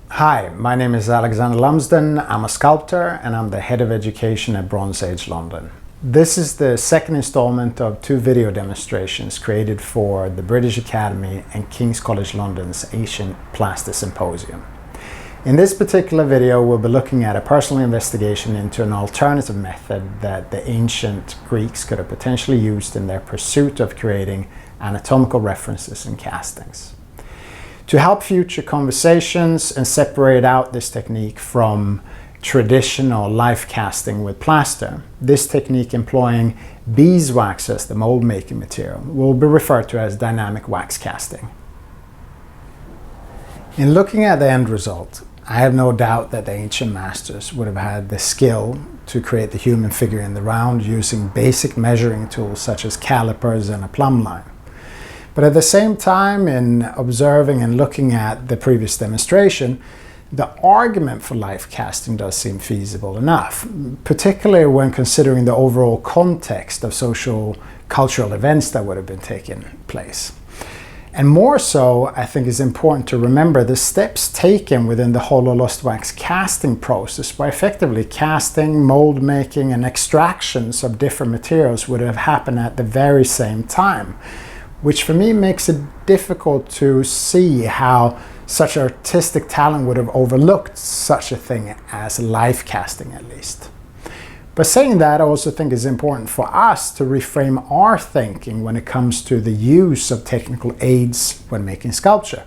Hi, my name is Alexander Lumsden. I'm a sculptor and I'm the head of education at Bronze Age London. This is the second installment of 2 video demonstrations created for the British Academy and King's College London's Ancient Plaster Symposium. In this particular video, we'll be looking at a personal investigation into an alternative method that the ancient Greeks could have potentially used in their pursuit of creating anatomical references in castings. To help future conversations and separate out this technique from traditional life casting with plaster, this technique employing beeswax as the mold making material will be referred to as dynamic wax casting. In looking at the end result, I have no doubt that the ancient masters would have had the skill to create the human figure in the round using basic measuring tools such as calipers and a plumb line. But at the same time, in observing and looking at the previous demonstration, the argument for life casting does seem feasible enough, particularly when considering the overall context of social cultural events that would have been taking place. And more so, I think it's important to remember the steps taken within the hollow lost wax casting process by effectively casting, mold making, and extractions of different materials would have happened at the very same time, which for me makes it difficult to see how such artistic talent would have overlooked such a thing as life casting, at least. But saying that, I also think it's important for us to reframe our thinking when it comes to the use of technical aids when making sculpture.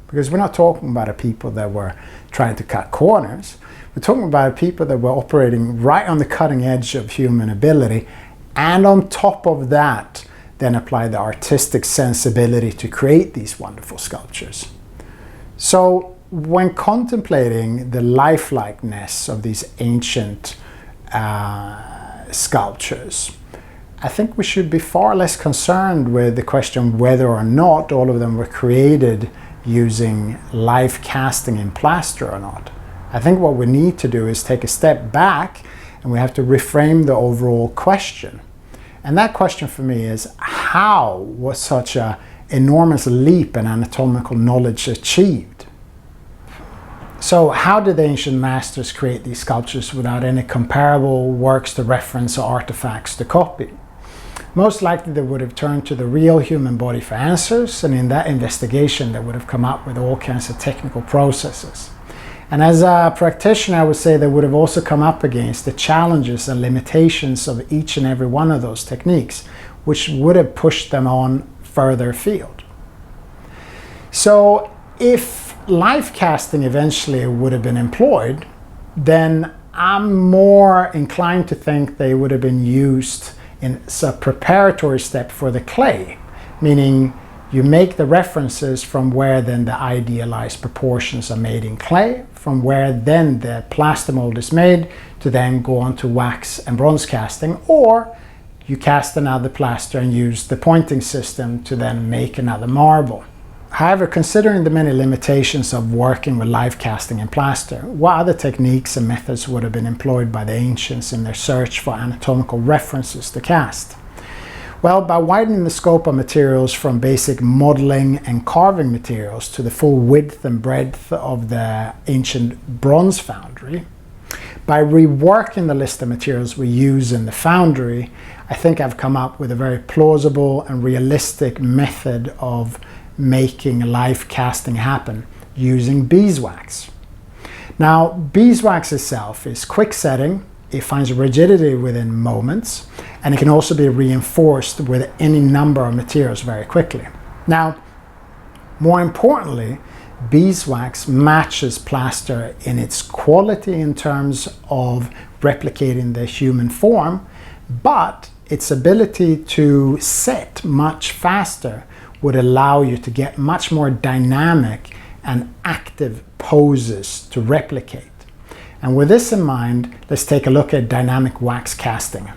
Because we're not talking about a people that were trying to cut corners. We're talking about a people that were operating right on the cutting edge of human ability, and on top of that, then apply the artistic sensibility to create these wonderful sculptures. So when contemplating the lifelikeness of these ancient sculptures, I think we should be far less concerned with the question whether or not all of them were created using life casting in plaster or not. I think what we need to do is take a step back and we have to reframe the overall question. And that question for me is, how was such an enormous leap in anatomical knowledge achieved? So how did the ancient masters create these sculptures without any comparable works to reference or artifacts to copy? Most likely they would have turned to the real human body for answers, and in that investigation they would have come up with all kinds of technical processes. And as a practitioner, I would say they would have also come up against the challenges and limitations of each and every one of those techniques, which would have pushed them on further afield. So if life casting eventually would have been employed, then I'm more inclined to think they would have been used as a preparatory step for the clay, meaning you make the references from where then the idealized proportions are made in clay, from where then the plaster mold is made to then go on to wax and bronze casting, or you cast another plaster and use the pointing system to then make another marble. However, considering the many limitations of working with life casting in plaster, what other techniques and methods would have been employed by the ancients in their search for anatomical references to cast? Well, by widening the scope of materials from basic modeling and carving materials to the full width and breadth of the ancient bronze foundry, by reworking the list of materials we use in the foundry, I think I've come up with a very plausible and realistic method of making life casting happen using beeswax. Now, beeswax itself is quick setting, it finds rigidity within moments, and it can also be reinforced with any number of materials very quickly. Now, more importantly, beeswax matches plaster in its quality in terms of replicating the human form, but its ability to set much faster would allow you to get much more dynamic and active poses to replicate. And with this in mind, let's take a look at dynamic wax casting.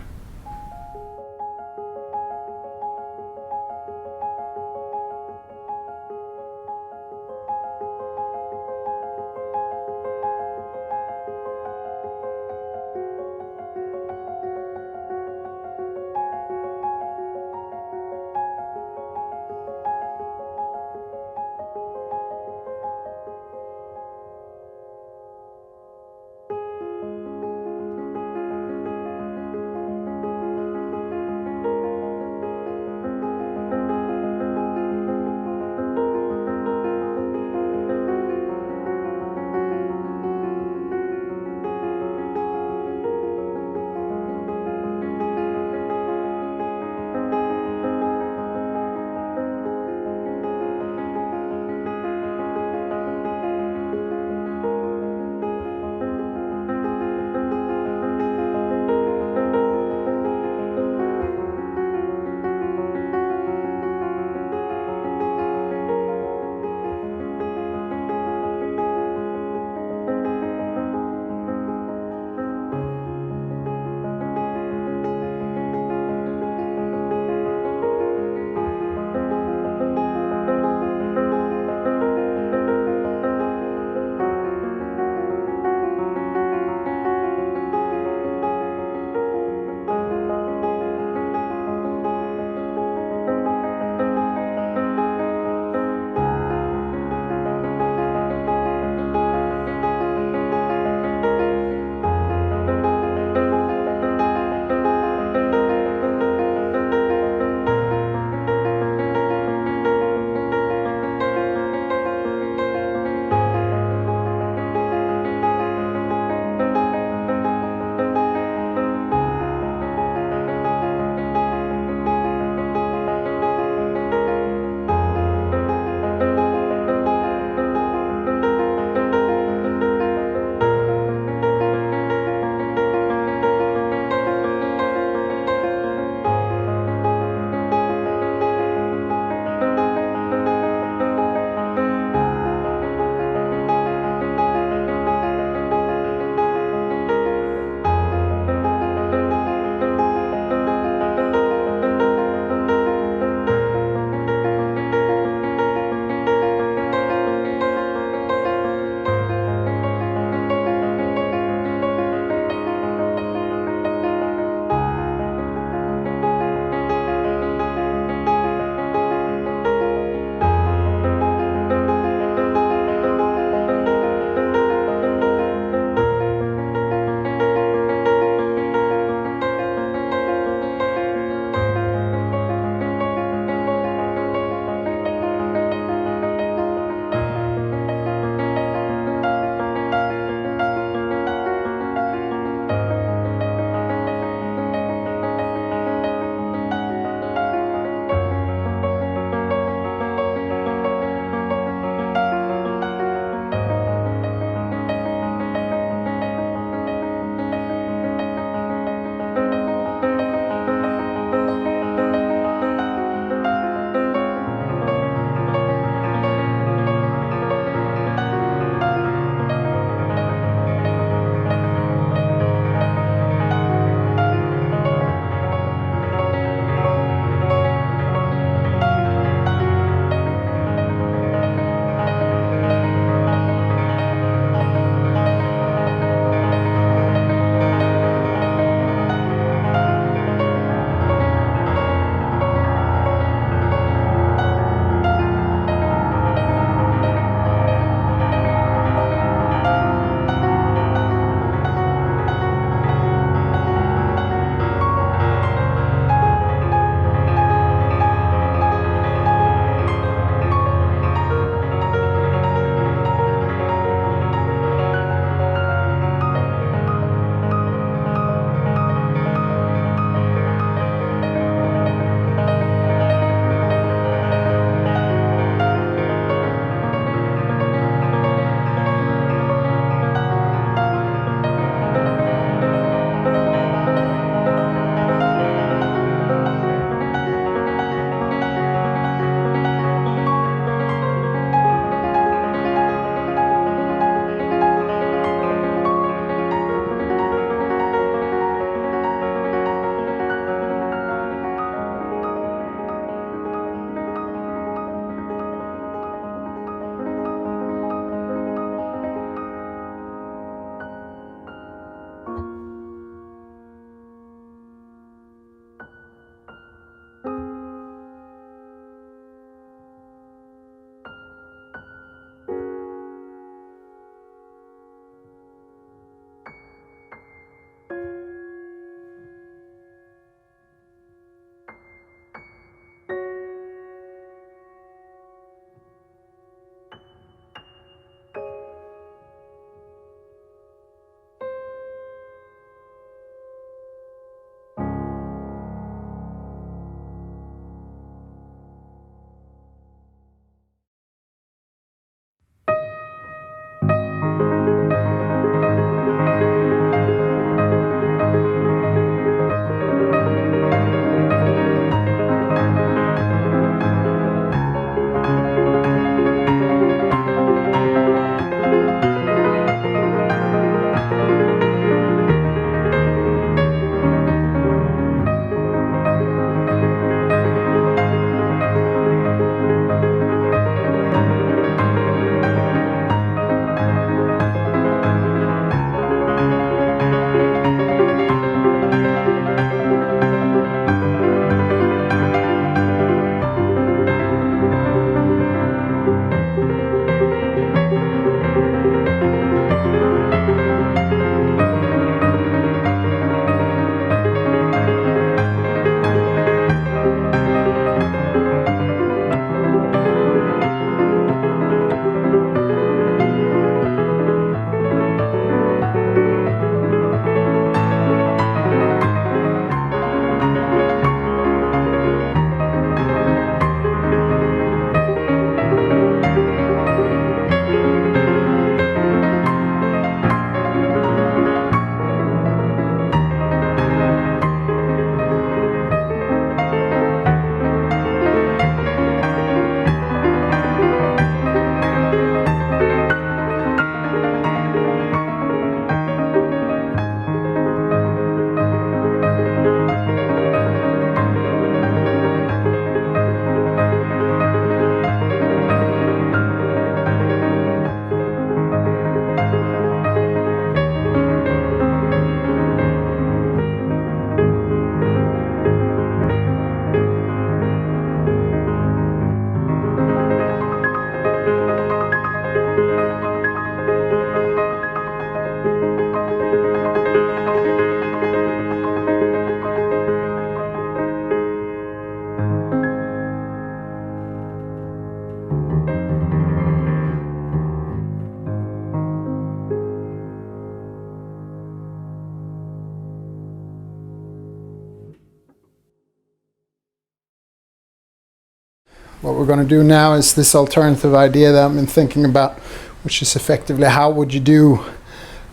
What we're going to do now is this alternative idea that I've been thinking about, which is effectively how would you do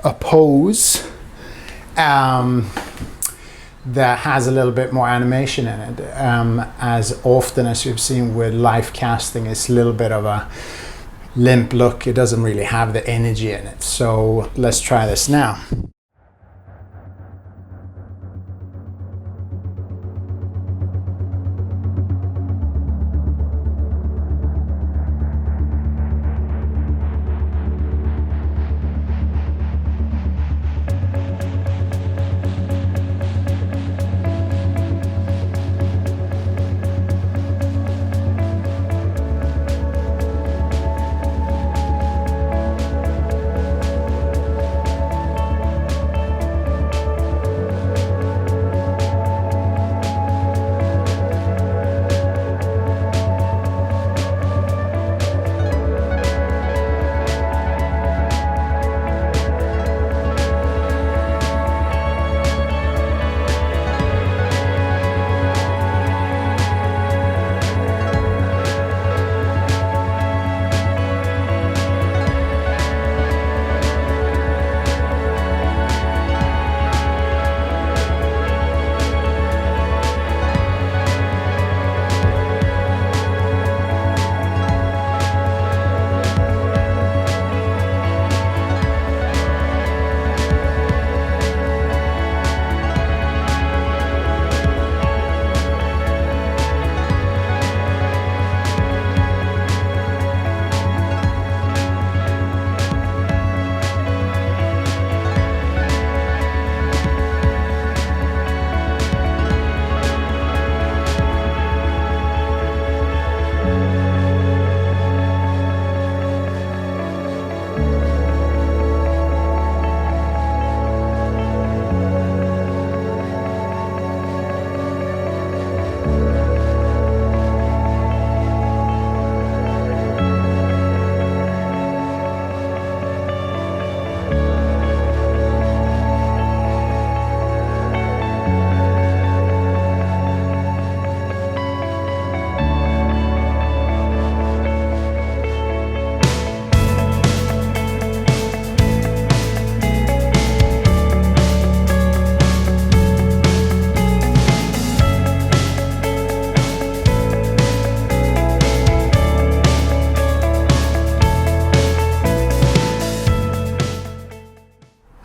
a pose that has a little bit more animation in it. As often as you've seen with live casting, it's a little bit of a limp look. It doesn't really have the energy in it. So let's try this now.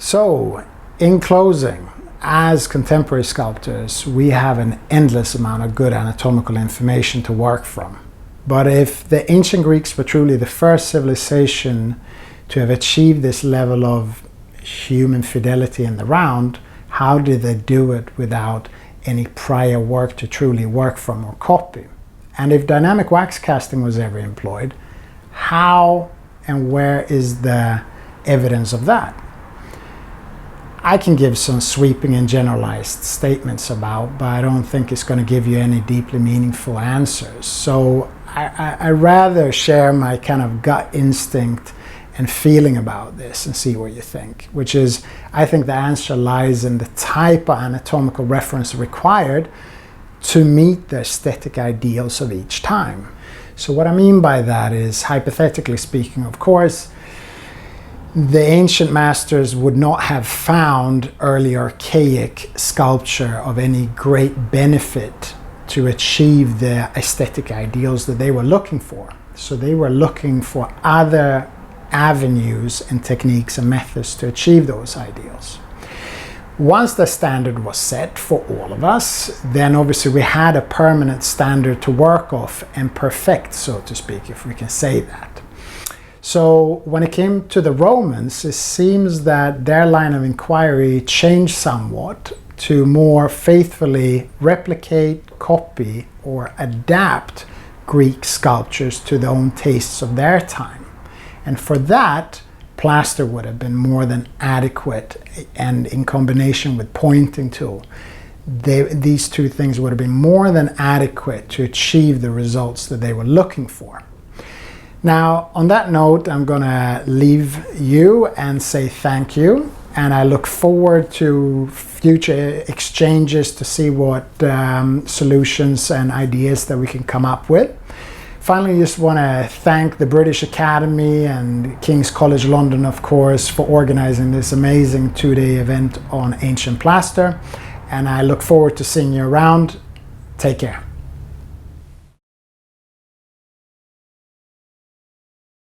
So, in closing, as contemporary sculptors, we have an endless amount of good anatomical information to work from. But if the ancient Greeks were truly the first civilization to have achieved this level of human fidelity in the round, how did they do it without any prior work to truly work from or copy? And if dynamic wax casting was ever employed, how and where is the evidence of that? I can give some sweeping and generalized statements about, but I don't think it's going to give you any deeply meaningful answers. So I rather share my kind of gut instinct and feeling about this and see what you think, which is, I think the answer lies in the type of anatomical reference required to meet the aesthetic ideals of each time. So what I mean by that is, hypothetically speaking, of course, the ancient masters would not have found early archaic sculpture of any great benefit to achieve the aesthetic ideals that they were looking for. So they were looking for other avenues and techniques and methods to achieve those ideals. Once the standard was set for all of us, then obviously we had a permanent standard to work off and perfect, so to speak, if we can say that. So when it came to the Romans, it seems that their line of inquiry changed somewhat to more faithfully replicate, copy, or adapt Greek sculptures to their own tastes of their time. And for that, plaster would have been more than adequate, and in combination with pointing tool, these two things would have been more than adequate to achieve the results that they were looking for. Now, on that note, I'm going to leave you and say thank you, and I look forward to future exchanges to see what solutions and ideas that we can come up with. finally, just want to thank the British Academy and King's College London, of course, for organizing this amazing 2-day event on ancient plaster. And I look forward to seeing you around. Take care.